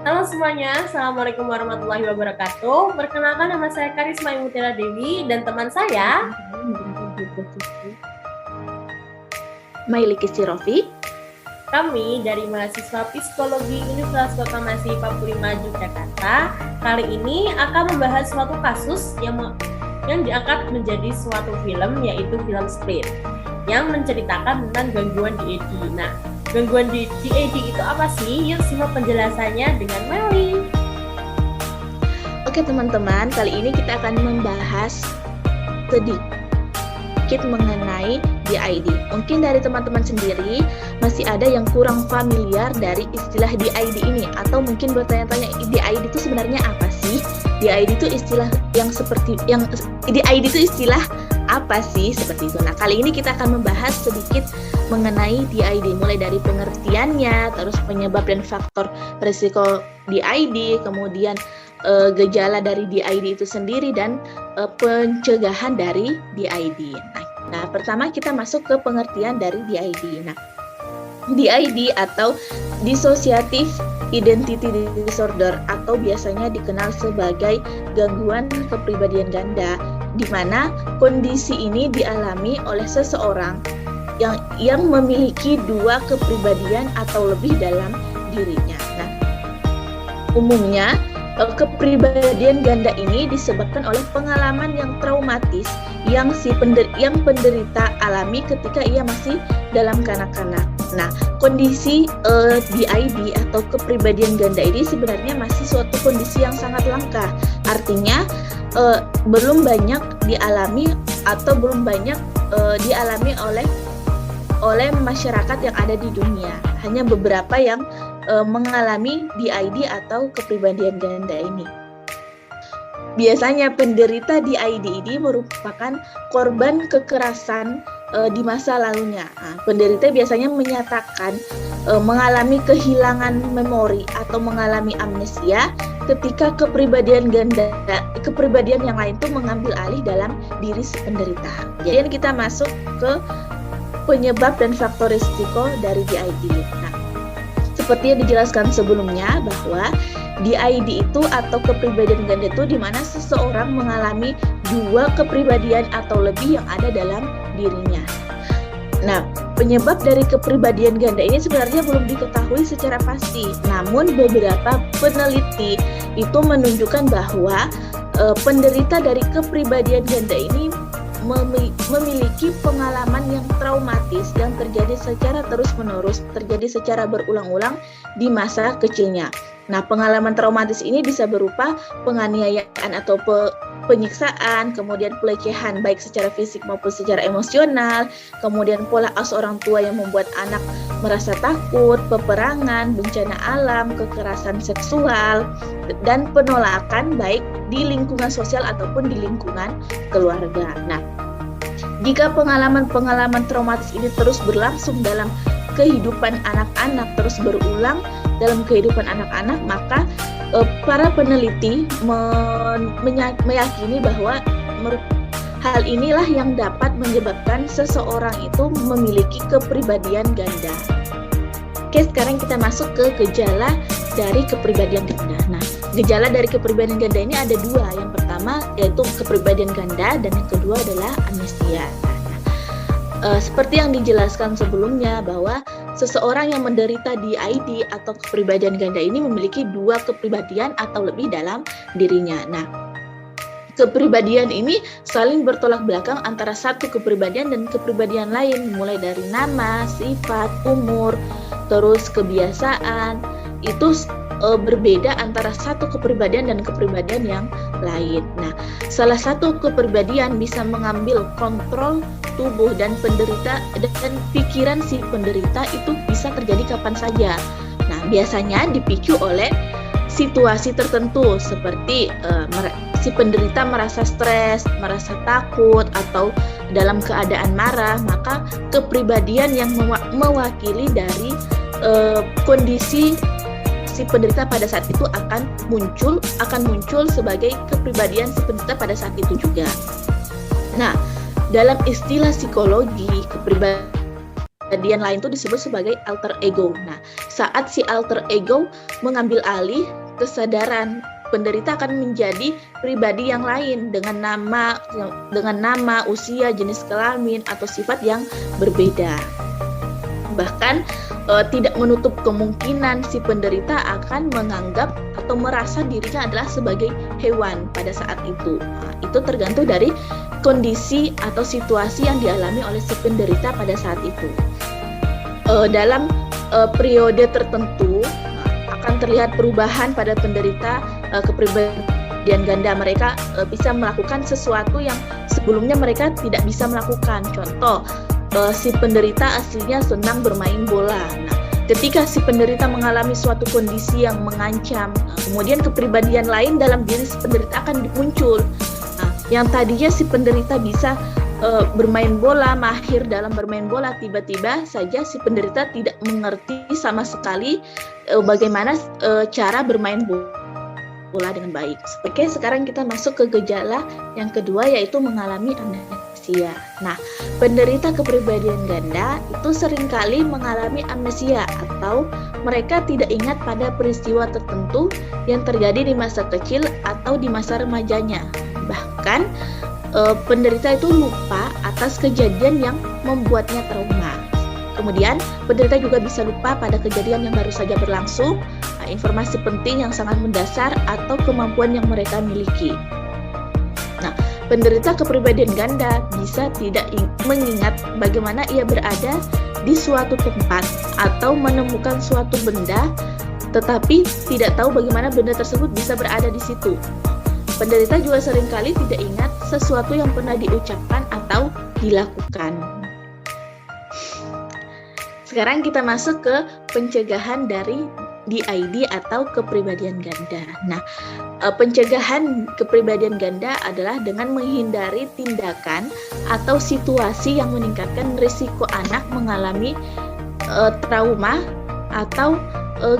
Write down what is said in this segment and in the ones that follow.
Halo semuanya, Assalamualaikum warahmatullahi wabarakatuh. Perkenalkan, nama saya Karisma Mutira Dewi dan teman saya Maili Kisirofi. Kami dari mahasiswa Psikologi Universitas Kota Masih 45 Yogyakarta. Kali ini akan membahas suatu kasus yang diangkat menjadi suatu film, yaitu film Split, yang menceritakan tentang gangguan DAD. Nah, gangguan DAD itu apa sih? Yuk simak penjelasannya dengan Meli. Oke teman-teman, kali ini kita akan membahas sedikit mengenai DID. Mungkin dari teman-teman sendiri masih ada yang kurang familiar dari istilah DID ini, atau mungkin bertanya-tanya DID itu sebenarnya apa sih? DID itu istilah DID itu istilah apa sih, seperti itu. Nah, kali ini kita akan membahas sedikit mengenai DID, mulai dari pengertiannya, terus penyebab dan faktor risiko DID, kemudian gejala dari DID itu sendiri, dan pencegahan dari DID. Nah, pertama kita masuk ke pengertian dari DID. Nah, DID atau Dissociative Identity Disorder, atau biasanya dikenal sebagai gangguan kepribadian ganda, di mana kondisi ini dialami oleh seseorang yang memiliki dua kepribadian atau lebih dalam dirinya. Nah, umumnya kepribadian ganda ini disebabkan oleh pengalaman yang traumatis yang penderita alami ketika ia masih dalam kanak-kanak. Nah, kondisi DID atau kepribadian ganda ini sebenarnya masih suatu kondisi yang sangat langka. Artinya belum banyak dialami atau belum banyak dialami oleh masyarakat yang ada di dunia. Hanya beberapa yang mengalami DID atau kepribadian ganda ini. Biasanya penderita DID ini merupakan korban kekerasan di masa lalunya. Nah, penderita biasanya menyatakan mengalami kehilangan memori atau mengalami amnesia ketika kepribadian yang lain itu mengambil alih dalam diri si penderita. Jadi kita masuk ke penyebab dan faktor risiko dari DID. Nah, seperti yang dijelaskan sebelumnya bahwa DID itu atau kepribadian ganda itu di mana seseorang mengalami dua kepribadian atau lebih yang ada dalam dirinya. Nah, penyebab dari kepribadian ganda ini sebenarnya belum diketahui secara pasti. Namun beberapa peneliti itu menunjukkan bahwa penderita dari kepribadian ganda ini memiliki pengalaman yang traumatis yang terjadi secara terus-menerus, terjadi secara berulang-ulang di masa kecilnya. Nah, pengalaman traumatis ini bisa berupa penganiayaan atau penyiksaan, kemudian pelecehan baik secara fisik maupun secara emosional, kemudian pola asuh orang tua yang membuat anak merasa takut, peperangan, bencana alam, kekerasan seksual, dan penolakan baik di lingkungan sosial ataupun di lingkungan keluarga. Nah, jika pengalaman-pengalaman traumatis ini terus berlangsung dalam kehidupan anak-anak, terus berulang dalam kehidupan anak-anak, maka para peneliti meyakini bahwa hal inilah yang dapat menyebabkan seseorang itu memiliki kepribadian ganda. Oke, sekarang kita masuk ke gejala dari kepribadian ganda. Nah, gejala dari kepribadian ganda ini ada dua. Yang pertama yaitu kepribadian ganda, dan yang kedua adalah amnesia. Seperti yang dijelaskan sebelumnya bahwa seseorang yang menderita DID atau kepribadian ganda ini memiliki dua kepribadian atau lebih dalam dirinya. Nah, kepribadian ini saling bertolak belakang antara satu kepribadian dan kepribadian lain, mulai dari nama, sifat, umur, terus kebiasaan. Itu berbeda antara satu kepribadian dan kepribadian yang lain. Nah, salah satu kepribadian bisa mengambil kontrol tubuh dan penderita dan pikiran si penderita itu bisa terjadi kapan saja. Nah, biasanya dipicu oleh situasi tertentu seperti si penderita merasa stres, merasa takut, atau dalam keadaan marah, maka kepribadian yang mewakili dari kondisi si penderita pada saat itu akan muncul sebagai kepribadian si penderita pada saat itu juga. Nah, dalam istilah psikologi, kepribadian kepribadian lain itu disebut sebagai alter ego. Nah, saat si alter ego mengambil alih, kesadaran penderita akan menjadi pribadi yang lain dengan nama, usia, jenis kelamin atau sifat yang berbeda. Bahkan tidak menutup kemungkinan si penderita akan menganggap atau merasa dirinya adalah sebagai hewan pada saat itu. Nah, itu tergantung dari kondisi atau situasi yang dialami oleh si penderita pada saat itu. Dalam periode tertentu akan terlihat perubahan pada penderita kepribadian ganda. Mereka bisa melakukan sesuatu yang sebelumnya mereka tidak bisa melakukan. Contoh, si penderita aslinya senang bermain bola. Nah, ketika si penderita mengalami suatu kondisi yang mengancam, kemudian kepribadian lain dalam diri si penderita akan muncul. Nah, yang tadinya si penderita bisa bermain bola, mahir dalam bermain bola, tiba-tiba saja si penderita tidak mengerti sama sekali bagaimana cara bermain bola dengan baik. Oke, sekarang kita masuk ke gejala yang kedua, yaitu mengalami amnesia. Nah, penderita kepribadian ganda itu seringkali mengalami amnesia atau mereka tidak ingat pada peristiwa tertentu yang terjadi di masa kecil atau di masa remajanya. Bahkan penderita itu lupa atas kejadian yang membuatnya trauma. Kemudian penderita juga bisa lupa pada kejadian yang baru saja berlangsung, informasi penting yang sangat mendasar atau kemampuan yang mereka miliki. Nah, penderita kepribadian ganda bisa tidak mengingat bagaimana ia berada di suatu tempat atau menemukan suatu benda, tetapi tidak tahu bagaimana benda tersebut bisa berada di situ. Penderita juga seringkali tidak ingat sesuatu yang pernah diucapkan atau dilakukan. Sekarang kita masuk ke pencegahan dari DID atau kepribadian ganda. Nah, pencegahan kepribadian ganda adalah dengan menghindari tindakan atau situasi yang meningkatkan risiko anak mengalami trauma atau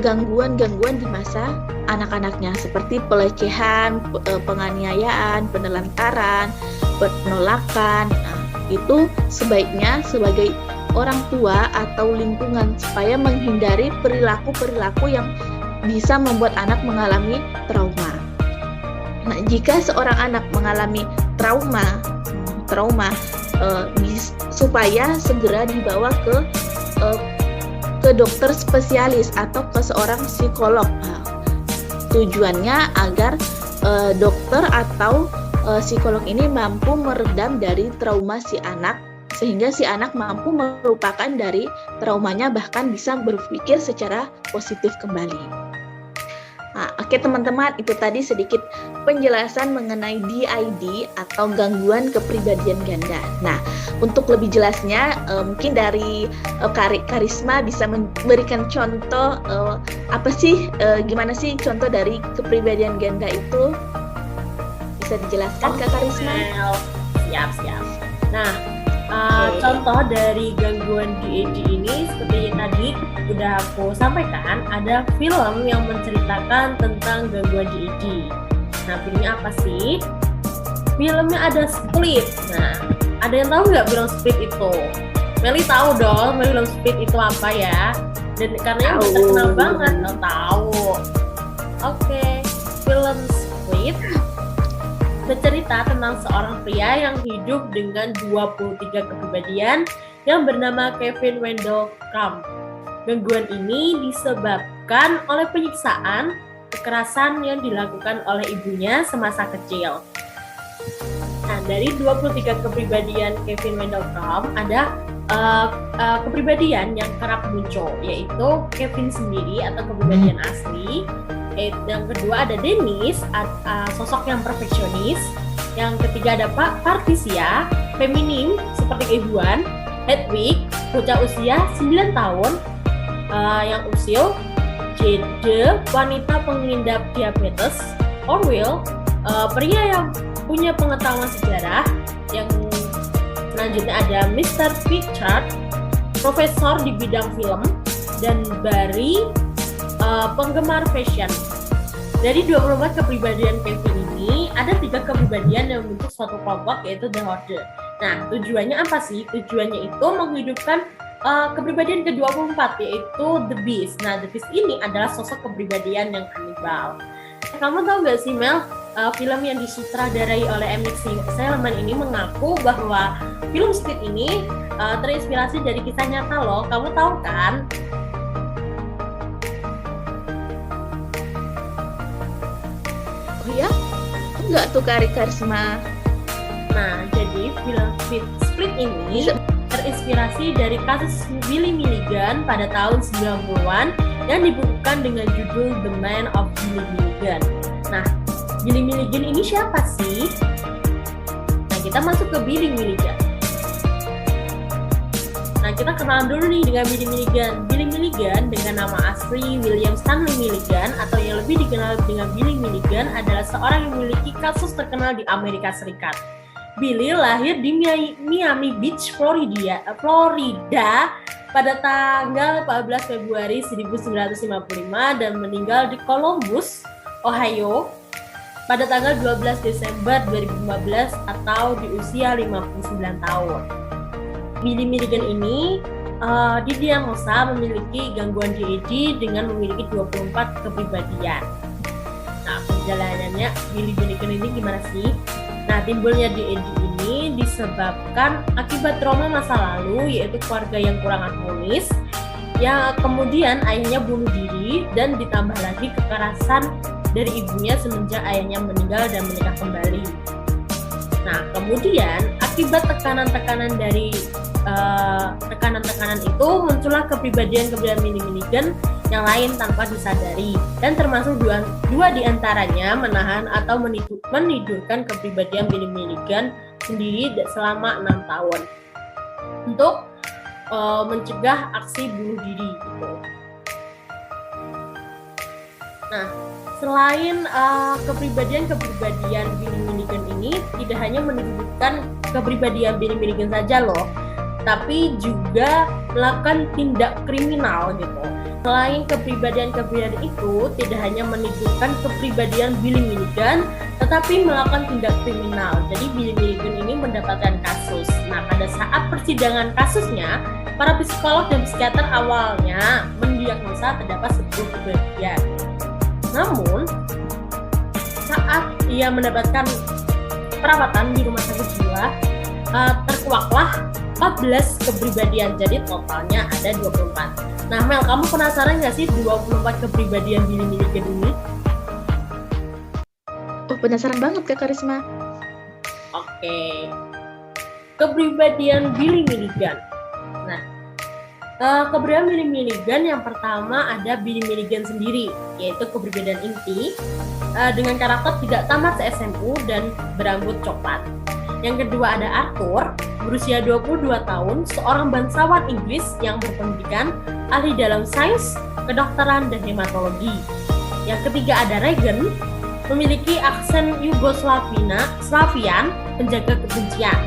gangguan-gangguan di masa anak-anaknya seperti pelecehan, penganiayaan, penelantaran, penolakan. Nah, itu sebaiknya sebagai orang tua atau lingkungan supaya menghindari perilaku-perilaku yang bisa membuat anak mengalami trauma. Nah, jika seorang anak mengalami trauma supaya segera dibawa ke dokter spesialis atau ke seorang psikolog. Tujuannya agar dokter atau psikolog ini mampu meredam dari trauma si anak, sehingga si anak mampu melupakan dari traumanya, bahkan bisa berpikir secara positif kembali. Nah, oke teman-teman, itu tadi sedikit penjelasan mengenai DID atau gangguan kepribadian ganda. Nah, untuk lebih jelasnya mungkin dari Karisma bisa memberikan contoh gimana sih contoh dari kepribadian ganda itu? Bisa dijelaskan Kak Karisma? Siap. Nah, contoh dari gangguan DID ini seperti tadi udah aku sampaikan, ada film yang menceritakan tentang gangguan DID. Nah, filmnya apa sih? Filmnya ada Split. Nah, ada yang tahu nggak film Split itu? Meli tahu dong, film Split itu apa ya? Dan karena udah terkenal banget, tahu. Oke, film Split bercerita tentang seorang pria yang hidup dengan 23 kepribadian yang bernama Kevin Wendell Crumb. Gangguan ini disebabkan oleh penyiksaan, kekerasan yang dilakukan oleh ibunya semasa kecil. Nah, dari 23 kepribadian Kevin Wendell Crumb ada kepribadian yang kerap muncul, yaitu Kevin sendiri atau kepribadian asli. Yang kedua ada Dennis, sosok yang perfeksionis. Yang ketiga ada Patricia, feminim seperti kehidupan. Hedwig, bocah usia 9 tahun yang usil. Jade, wanita pengidap diabetes. Orwell, pria yang punya pengetahuan sejarah. Yang selanjutnya ada Mr. Pritchard, profesor di bidang film. Dan Barry, penggemar fashion. Dari 24 kepribadian Kevin ini, ada 3 kepribadian yang membentuk suatu kelompok, yaitu The Horde. Nah, tujuannya apa sih? Tujuannya itu menghidupkan kepribadian ke-24 yaitu The Beast. Nah, The Beast ini adalah sosok kepribadian yang kanibal. Kamu tahu gak sih Mel, film yang disutradarai oleh M. Night Shyamalan ini mengaku bahwa film Split ini terinspirasi dari kisah nyata loh. Kamu tahu kan? Oh ya? Enggak tuh Kak Karisma. Nah, jadi film Split ini terinspirasi dari kasus Billy Milligan pada tahun 90-an yang dibukukan dengan judul The Man of Billy Milligan. Nah, Billy Milligan ini siapa sih? Nah, kita masuk ke Billy Milligan. Nah, kita kenalan dulu nih dengan Billy Milligan. Billy Milligan dengan nama asli William Stanley Milligan atau yang lebih dikenal dengan Billy Milligan adalah seorang yang memiliki kasus terkenal di Amerika Serikat. Billy lahir di Miami Beach, Florida pada tanggal 14 Februari 1955 dan meninggal di Columbus, Ohio pada tanggal 12 Desember 2015 atau di usia 59 tahun. Billy Milligan ini didiagnosa memiliki gangguan DAD dengan memiliki 24 kepribadian. Nah, perjalanannya Billy Milligan ini gimana sih? Nah, timbulnya DAD ini disebabkan akibat trauma masa lalu, yaitu keluarga yang kurang harmonis, yang kemudian ayahnya bunuh diri dan ditambah lagi kekerasan dari ibunya semenjak ayahnya meninggal dan menikah kembali. Nah, kemudian akibat tekanan-tekanan dari tekanan-tekanan itu muncullah kepribadian-kepribadian Billy Milligan yang lain tanpa disadari, dan termasuk dua diantaranya menahan atau menidurkan kepribadian Billy Milligan sendiri selama 6 tahun untuk mencegah aksi bunuh diri gitu. Nah, selain kepribadian-kepribadian Billy Milligan ini tidak hanya menidurkan kepribadian Billy Milligan saja loh, tapi juga melakukan tindak kriminal gitu. Selain kepribadian-kepribadian itu tidak hanya menidurkan kepribadian Billy Milligan, tetapi melakukan tindak kriminal. Jadi Billy Milligan ini mendapatkan kasus. Nah, pada saat persidangan kasusnya, para psikolog dan psikiater awalnya mendiagnosa terdapat 10 kepribadian. Namun, saat ia mendapatkan perawatan di rumah sakit jiwa, terkuaklah 14 kepribadian, jadi totalnya ada 24. Nah Mel, kamu penasaran nggak sih 24 kepribadian Billy Milligan ini? Oh, penasaran banget Kak Karisma. Oke. Kepribadian Billy Milligan. Nah, kepribadian Billy Milligan yang pertama ada Billy Milligan sendiri, yaitu kepribadian inti dengan karakter tidak tamat se-SMU dan berambut coklat. Yang kedua ada Arthur, berusia 22 tahun, seorang bangsawan Inggris yang berpendidikan ahli dalam sains, kedokteran, dan hematologi. Yang ketiga ada Regan, memiliki aksen Yugoslavian, penjaga kebencian.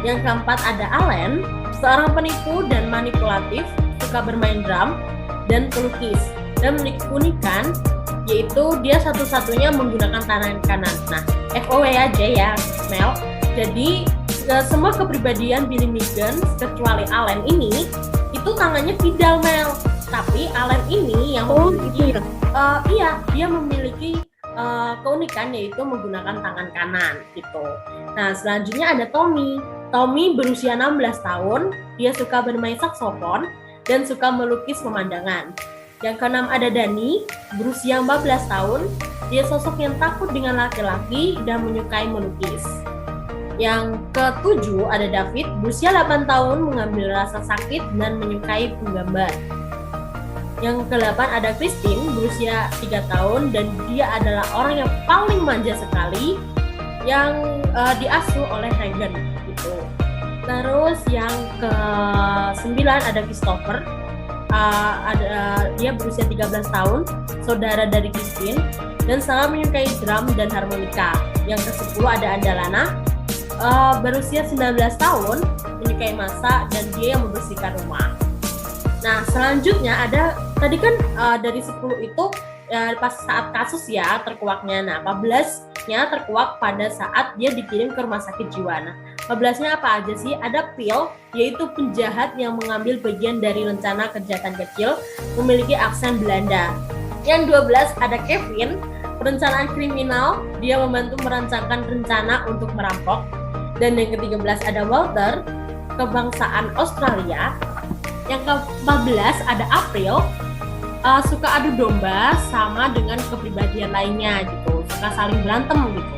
Yang keempat ada Allen, seorang penipu dan manipulatif, suka bermain drum dan pelukis, dan memiliki keunikan yaitu dia satu-satunya menggunakan tangan kanan. Nah, FOW aja ya Mel. Jadi semua kepribadian Billy Milligan kecuali Allen ini itu tangannya kidal Mel. Tapi Allen ini yang memiliki dia memiliki keunikan yaitu menggunakan tangan kanan gitu. Nah, selanjutnya ada Tommy. Tommy berusia 16 tahun, dia suka bermain saksofon dan suka melukis pemandangan. Yang keenam ada Danny, berusia 14 tahun, dia sosok yang takut dengan laki-laki dan menyukai melukis. Yang ketujuh ada David, berusia 8 tahun, mengambil rasa sakit dan menyukai penggambar. Yang ke-8 ada Christine, berusia 3 tahun dan dia adalah orang yang paling manja sekali yang diasuh oleh Regan gitu. Terus yang ke-9 ada Christopher, dia berusia 13 tahun, saudara dari Christine dan sangat menyukai drum dan harmonika. Yang ke-10 ada Andalana, berusia 19 tahun, menyukai masak dan dia yang membersihkan rumah. Nah, selanjutnya ada tadi kan dari 10 itu pas saat kasus ya terkuaknya. Nah, 14-nya terkuak pada saat dia dikirim ke rumah sakit jiwa. Nah, 14-nya apa aja sih? Ada Phil, yaitu penjahat yang mengambil bagian dari rencana kejahatan kecil, memiliki aksen Belanda. Yang 12 ada Kevin, perencanaan kriminal, dia membantu merancangkan rencana untuk merampok. Dan yang ke-13 ada Walter, kebangsaan Australia. Yang ke-14 ada April, suka adu domba sama dengan kepribadian lainnya gitu, suka saling berantem gitu.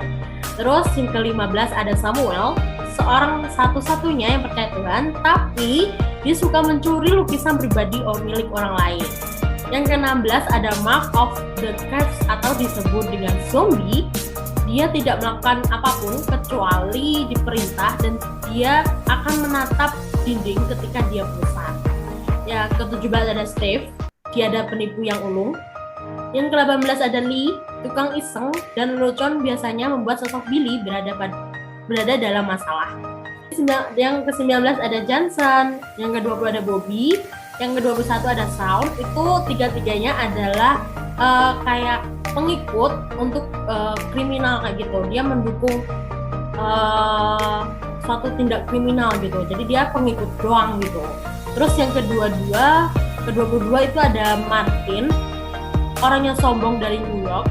Terus yang ke-15 ada Samuel, seorang satu-satunya yang percaya Tuhan, tapi dia suka mencuri lukisan pribadi milik orang lain. Yang ke-16 ada Mark of the Crabs atau disebut dengan zombie. Dia tidak melakukan apapun kecuali diperintah dan dia akan menatap dinding ketika dia bosan. Ya, ke-17 ada Steve, dia ada penipu yang ulung. Yang ke-18 ada Lee, tukang iseng dan lelucon biasanya membuat sosok Billy berada dalam masalah. Yang ke-19 ada Johnson, yang ke-20 ada Bobby, yang ke-21 ada Shaun. Itu tiga-tiganya adalah kayak pengikut untuk kriminal kayak gitu. Dia mendukung suatu tindak kriminal gitu. Jadi dia pengikut doang gitu. Terus yang ke-22 itu ada Martin, orang yang sombong dari New York.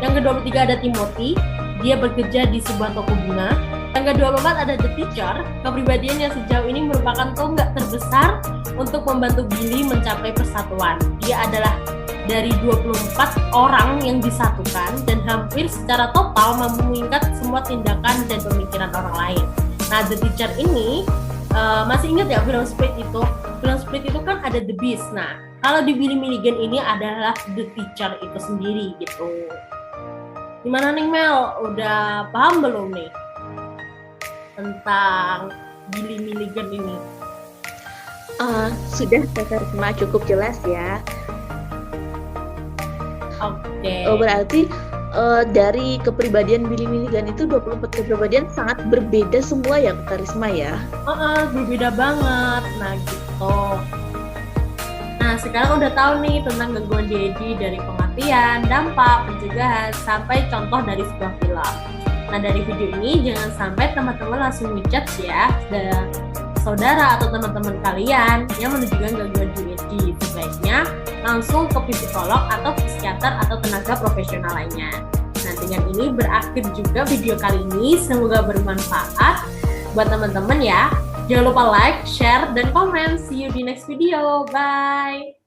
Yang ke-23 ada Timothy, dia bekerja di sebuah toko bunga. Yang ke-24 ada The Teacher, kepribadian yang sejauh ini merupakan tonggak terbesar untuk membantu Billy mencapai persatuan. Dia adalah dari 24 orang yang disatukan dan hampir secara total mampu mengikat semua tindakan dan pemikiran orang lain. Nah, The Teacher ini masih ingat ya film Split itu? Film Split itu kan ada The Beast. Nah, kalau di Billy Milligan ini adalah The Teacher itu sendiri gitu. Gimana nih Mel? Udah paham belum nih tentang Billy Milligan ini? Sudah, Kak Risma, cukup jelas ya. Oke. Berarti dari kepribadian Billy Milligan itu 24 kepribadian sangat berbeda semua ya, Kak Risma ya? Berbeda banget. Nah gitu. Nah sekarang udah tahu nih tentang gangguan DAD dari pengertian, dampak, pencegahan, sampai contoh dari sebuah film. Nah dari video ini jangan sampai teman-teman langsung ngechat ya saudara atau teman-teman kalian yang menunjukkan gangguan DAD. Sebaiknya langsung ke psikolog atau psikiater atau tenaga profesional lainnya. Nah dengan ini berakhir juga video kali ini, semoga bermanfaat buat teman-teman ya. Jangan lupa like, share, dan komen. See you di next video. Bye!